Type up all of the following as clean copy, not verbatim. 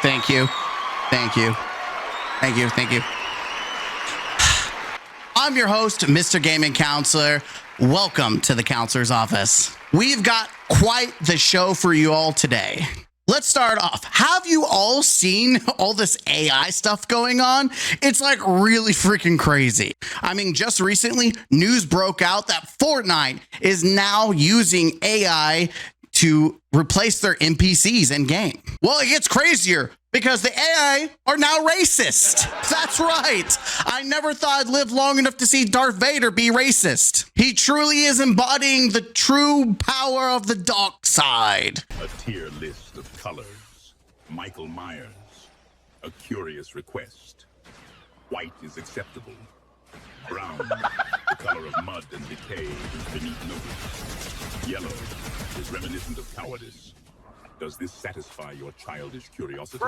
Thank you. Thank you. Thank you. Thank you. I'm your host, Mr. Gaming Counselor. Welcome to the counselor's office. We've got quite the show for you all today. Let's start off. Have you all seen all this AI stuff going on? It's like really freaking crazy. I mean, just recently, news broke out that Fortnite is now using AI to replace their NPCs in game. Well, it gets crazier because the AI are now racist. That's right. I never thought I'd live long enough to see Darth Vader be racist. He truly is embodying the true power of the dark side. A tier list of colors. Michael Myers. A curious request. White is acceptable. Brown, the color of mud and decay, is beneath notice. Yellow is reminiscent of cowardice. Does this satisfy your childish curiosity?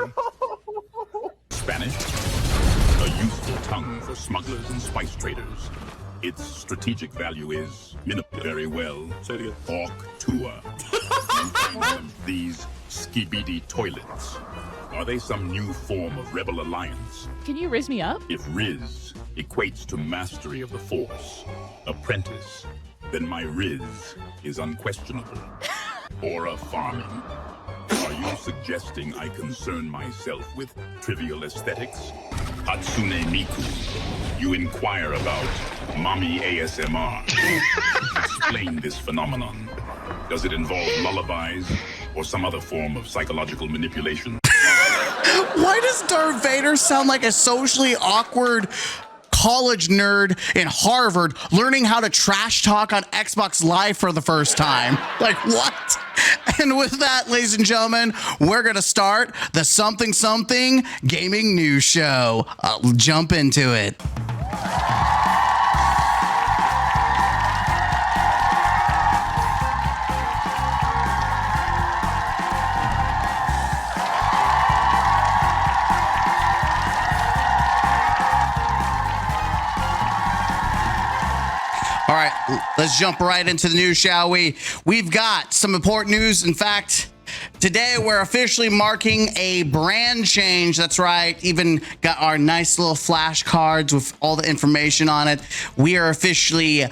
Spanish, a useful tongue for smugglers and spice traders. Its strategic value is very well. Hawk Tua. These skibidi toilets. Are they some new form of rebel alliance? Can you riz me up? If riz equates to mastery of the force, apprentice, then my riz is unquestionable. Aura farming. Are you suggesting I concern myself with trivial aesthetics? Hatsune Miku, you inquire about mommy ASMR. Explain this phenomenon. Does it involve lullabies or some other form of psychological manipulation? Why does Darth Vader sound like a socially awkward college nerd in Harvard learning how to trash talk on Xbox Live for the first time? Like, what? And with that, ladies and gentlemen, we're going to start the Something Something Gaming News Show. I'll jump into it. All right, let's jump right into the news, shall we? We've got some important news. In fact, today we're officially marking a brand change. That's right. Even got our nice little flashcards with all the information on it. We are officially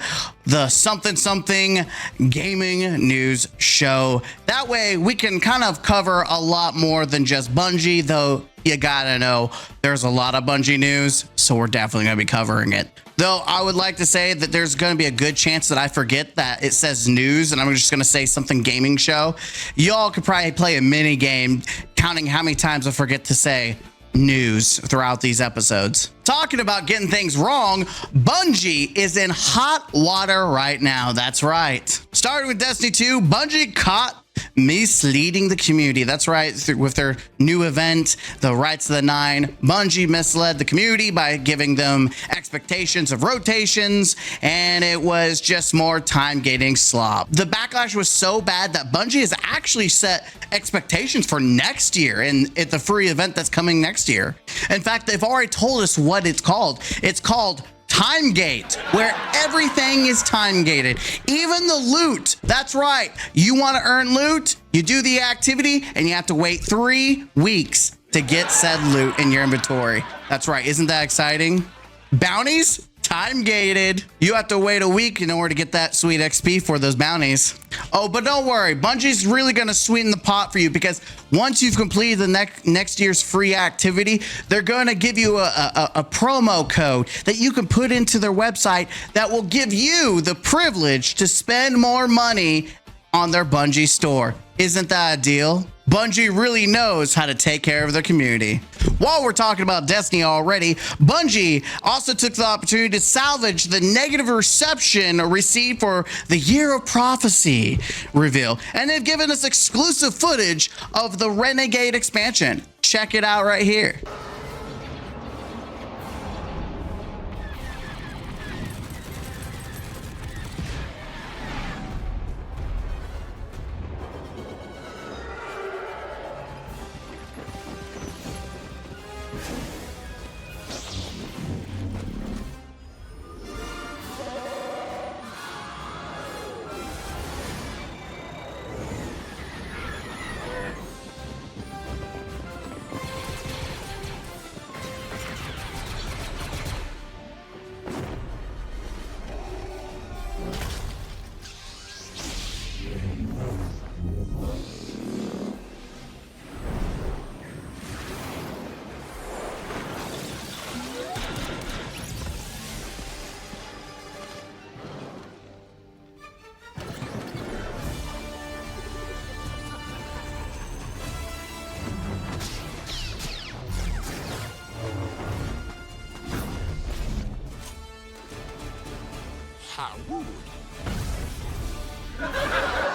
the Something Something Gaming News Show. That way we can kind of cover a lot more than just Bungie, though you gotta know there's a lot of Bungie news, so we're definitely gonna be covering it. Though I would like to say that there's going to be a good chance that I forget that it says news and I'm just going to say something gaming show. Y'all could probably play a mini game counting how many times I forget to say news throughout these episodes. Talking about getting things wrong, Bungie is in hot water right now. That's right. Starting with Destiny 2, Bungie caught misleading the community. That's right. With their new event, the Rights of the Nine, Bungie misled the community by giving them expectations of rotations, and it was just more time gating slop. The backlash was so bad that Bungie has actually set expectations for next year and at the free event that's coming next year. In fact, they've already told us what it's called. It's called Time Gate, where everything is time gated, even the loot. That's right. You want to earn loot, you do the activity, and you have to wait 3 weeks to get said loot in your inventory. That's right. Isn't that exciting? Bounties, time gated. You have to wait a week in order to get that sweet XP for those bounties. Oh, but don't worry. Bungie's really going to sweeten the pot for you, because once you've completed the next year's free activity, they're going to give you a promo code that you can put into their website that will give you the privilege to spend more money on their Bungie store. Isn't that a deal? Bungie really knows how to take care of their community. While we're talking about Destiny already, Bungie also took the opportunity to salvage the negative reception received for the Year of Prophecy reveal, and they've given us exclusive footage of the Renegade expansion. Check it out right here.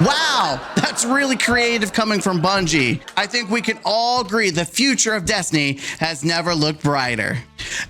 Wow, that's really creative coming from Bungie. I think we can all agree the future of Destiny has never looked brighter.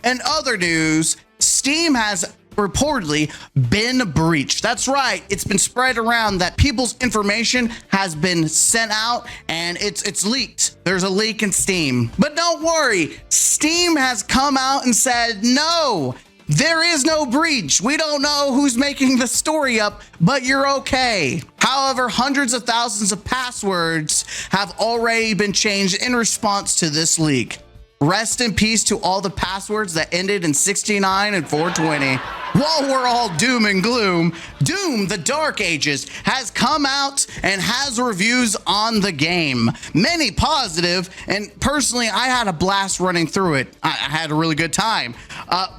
In other news, Steam has reportedly been breached. That's right. It's been spread around that people's information has been sent out and it's leaked. There's a leak in Steam. But don't worry, Steam has come out and said, no, there is no breach. We don't know who's making the story up, but you're okay. However, hundreds of thousands of passwords have already been changed in response to this leak. Rest in peace to all the passwords that ended in 69 and 420. While we're all doom and gloom, Doom: The Dark Ages has come out and has reviews on the game. Many positive, and personally, I had a blast running through it. I had a really good time.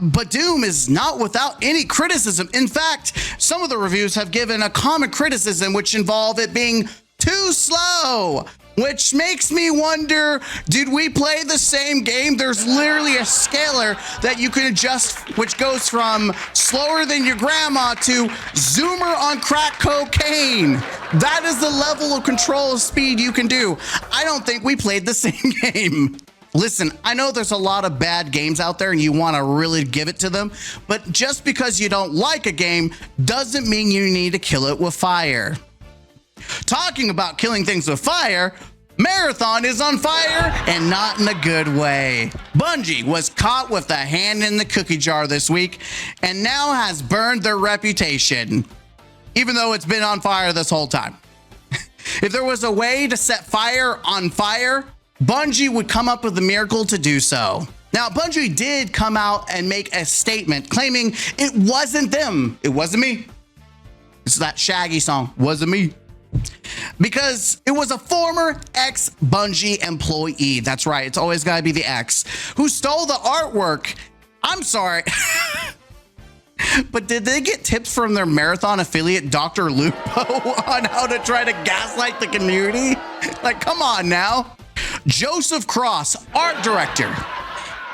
But Doom is not without any criticism. In fact, some of the reviews have given a common criticism, which involve it being too slow. Which makes me wonder, did we play the same game? There's literally a scaler that you can adjust, which goes from slower than your grandma to zoomer on crack cocaine. That is the level of control of speed you can do. I don't think we played the same game. Listen, I know there's a lot of bad games out there and you want to really give it to them, but just because you don't like a game doesn't mean you need to kill it with fire. Talking about killing things with fire, Marathon is on fire and not in a good way. Bungie was caught with a hand in the cookie jar this week and now has burned their reputation, even though it's been on fire this whole time. If there was a way to set fire on fire, Bungie would come up with a miracle to do so. Now, Bungie did come out and make a statement claiming it wasn't them. It wasn't me. It's that Shaggy song, wasn't me. Because it was a former ex-Bungie employee. That's right, it's always got to be the ex who stole the artwork. I'm sorry. But did they get tips from their Marathon affiliate, Dr. Lupo, on how to try to gaslight the community? Like, come on now. Joseph Cross, art director,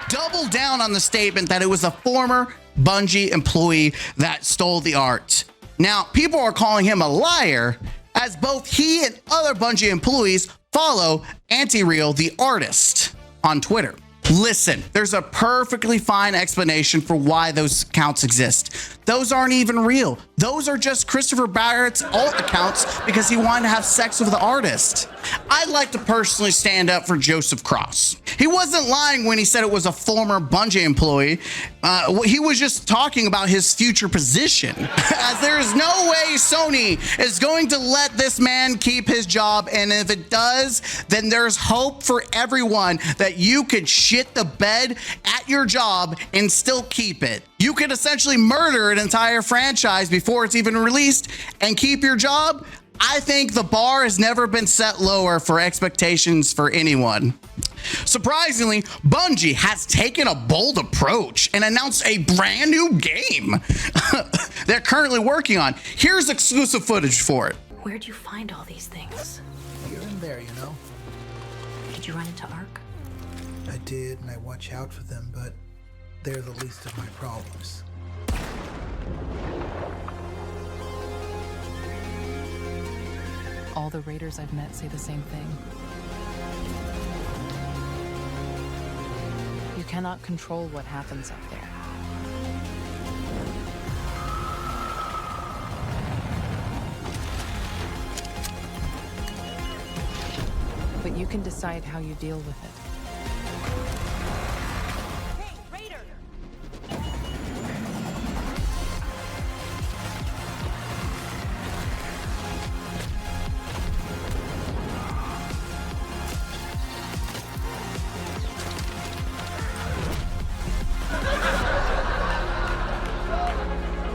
doubled down on the statement that it was a former Bungie employee that stole the art. Now, people are calling him a liar, as both he and other Bungie employees follow Anti-Real the artist on Twitter. Listen, there's a perfectly fine explanation for why those accounts exist. Those aren't even real. Those are just Christopher Barrett's alt accounts because he wanted to have sex with the artist. I'd like to personally stand up for Joseph Cross. He wasn't lying when he said it was a former Bungie employee. He was just talking about his future position, as there is no way Sony is going to let this man keep his job. And if it does, then there's hope for everyone that you could shit the bed at your job and still keep it. You could essentially murder an entire franchise before it's even released and keep your job. I think the bar has never been set lower for expectations for anyone. Surprisingly, Bungie has taken a bold approach and announced a brand new game they're currently working on. Here's exclusive footage for it. Where'd you find all these things? Here and there, you know. Did you run into Ark? I did, and I watch out for them, but they're the least of my problems. All the raiders I've met say the same thing. You cannot control what happens up there. But you can decide how you deal with it.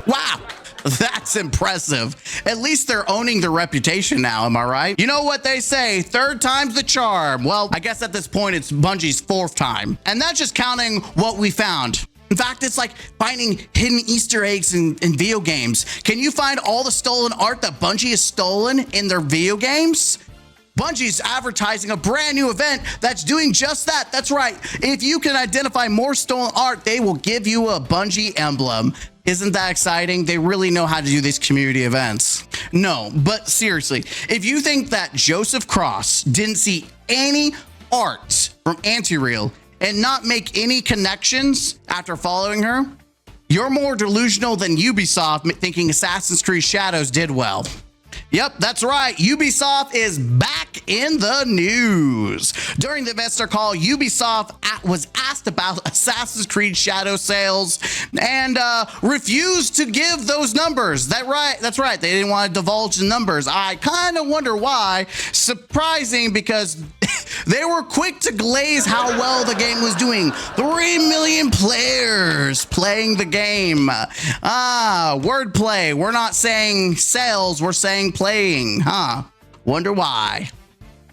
Wow, that's impressive. At least they're owning their reputation now, am I right? You know what they say, third time's the charm. Well, I guess at this point it's Bungie's fourth time. And that's just counting what we found. In fact, it's like finding hidden Easter eggs in video games. Can you find all the stolen art that Bungie has stolen in their video games? Bungie's advertising a brand new event that's doing just that. That's right. If you can identify more stolen art, they will give you a Bungie emblem. Isn't that exciting? They really know how to do these community events. No, but seriously, if you think that Joseph Cross didn't see any art from Anti-Real and not make any connections after following her, you're more delusional than Ubisoft thinking Assassin's Creed Shadows did well. Yep, that's right. Ubisoft is back in the news. During the investor call, Ubisoft was asked about Assassin's Creed Shadow sales and refused to give those numbers. That's right. They didn't want to divulge the numbers. I kind of wonder why. Surprising, because they were quick to glaze how well the game was doing. 3 million players playing the game. Wordplay. We're not saying sales, we're saying playing, huh? Wonder why.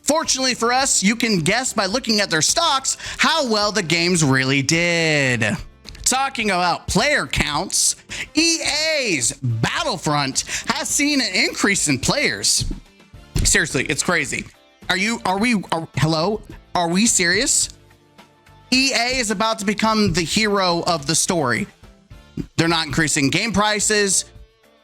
Fortunately for us, you can guess by looking at their stocks how well the games really did. Talking about player counts, EA's Battlefront has seen an increase in players. Seriously, it's crazy. Are we serious? EA is about to become the hero of the story. They're not increasing game prices.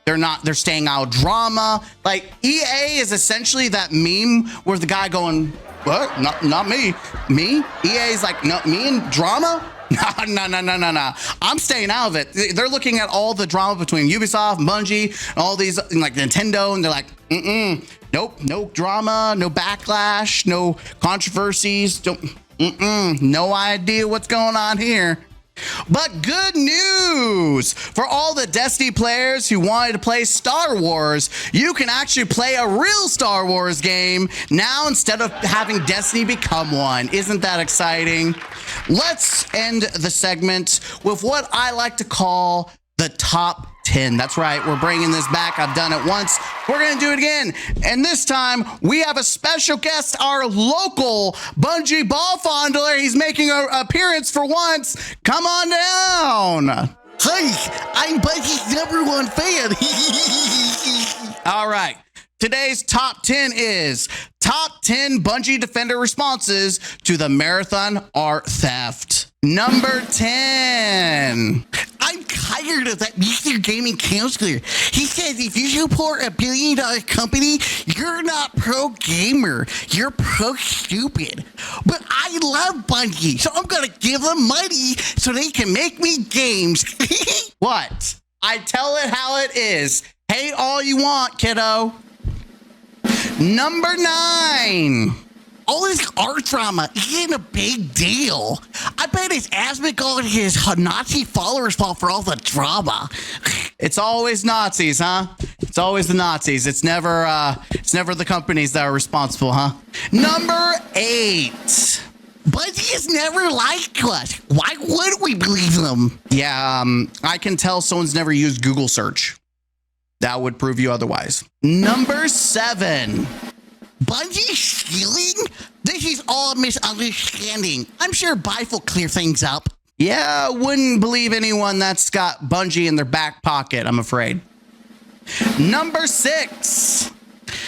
They're staying out of drama. Like, EA is essentially that meme where the guy going, what? Not me. Me? EA is like, no, me and drama? No. I'm staying out of it. They're looking at all the drama between Ubisoft, Bungie, all these, like Nintendo, and they're like, nope, no drama, no backlash, no controversies, no idea what's going on here. But good news for all the Destiny players who wanted to play Star Wars. You can actually play a real Star Wars game now instead of having Destiny become one. Isn't that exciting? Let's end the segment with what I like to call the top 10. That's right. We're bringing this back. I've done it once. We're going to do it again. And this time we have a special guest, our local Bungie ball fondler. He's making an appearance for once. Come on down. Hi, I'm Bungie's #1 fan. All right. Today's top 10 is top 10 Bungie Defender responses to the Marathon art theft. Number 10. I'm tired of that Mr. Gaming counselor. He says if you support a $1 billion company, you're not pro gamer. You're pro stupid. But I love Bungie, so I'm going to give them money so they can make me games. What? I tell it how it is. Hate all you want, kiddo. Number 9. All this art drama isn't a big deal. I bet it's Asmongold and his Nazi followers' fault for all the drama. It's always Nazis, huh? It's always the Nazis. It's never the companies that are responsible, huh? Number 8. Bungie has never liked us. Why would we believe them? Yeah, I can tell someone's never used Google search. That would prove you otherwise. Number 7. Bungie stealing? This is all a misunderstanding. I'm sure Bife will clear things up. Yeah, I wouldn't believe anyone that's got Bungie in their back pocket, I'm afraid. Number 6.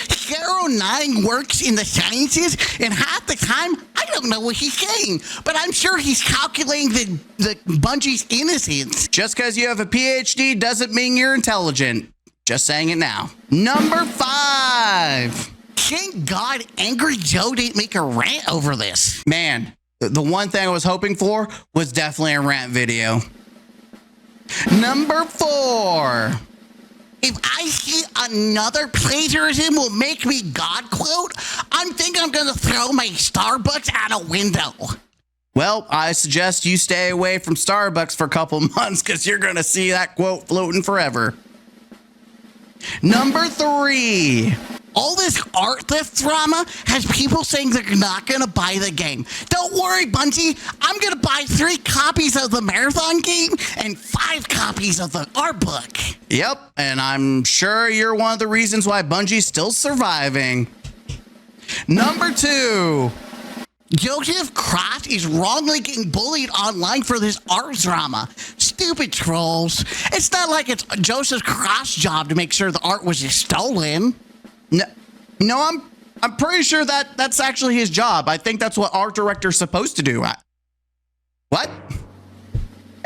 Zero 9 works in the sciences, and half the time, I don't know what he's saying, but I'm sure he's calculating the Bungie's innocence. Just because you have a PhD doesn't mean you're intelligent. Just saying it now. Number 5. Thank God Angry Joe didn't make a rant over this. Man, the one thing I was hoping for was definitely a rant video. Number 4. If I see another plagiarism will make me God quote, I'm going to throw my Starbucks out a window. Well, I suggest you stay away from Starbucks for a couple months because you're going to see that quote floating forever. Number 3. All this art theft drama has people saying they're not going to buy the game. Don't worry, Bungie. I'm going to buy 3 copies of the Marathon game and 5 copies of the art book. Yep, and I'm sure you're one of the reasons why Bungie's still surviving. Number 2. Joseph Cross is wrongly getting bullied online for this art drama. Stupid trolls. It's not like it's Joseph Cross' job to make sure the art was stolen. No, I'm pretty sure that's actually his job. I think that's what art director's supposed to do. What?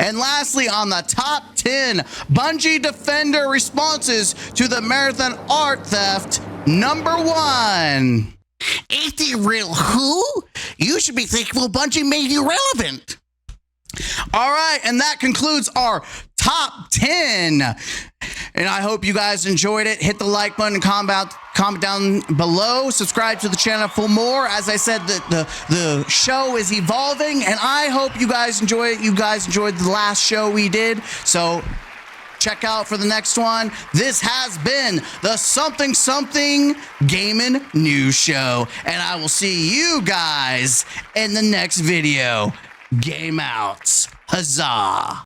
And lastly, on the top 10 Bungie Defender responses to the Marathon art theft, number 1. Ain't they real who? You should be thankful Bungie made you relevant. All right, and that concludes our top 10. And I hope you guys enjoyed it. Hit the like button, comment down below, subscribe to the channel for more. As I said, the show is evolving, and I hope you guys enjoy it. You guys enjoyed the last show we did, so check out for the next one. This has been the Something Something Gamin News Show, and I will see you guys in the next video. Game out. Huzzah.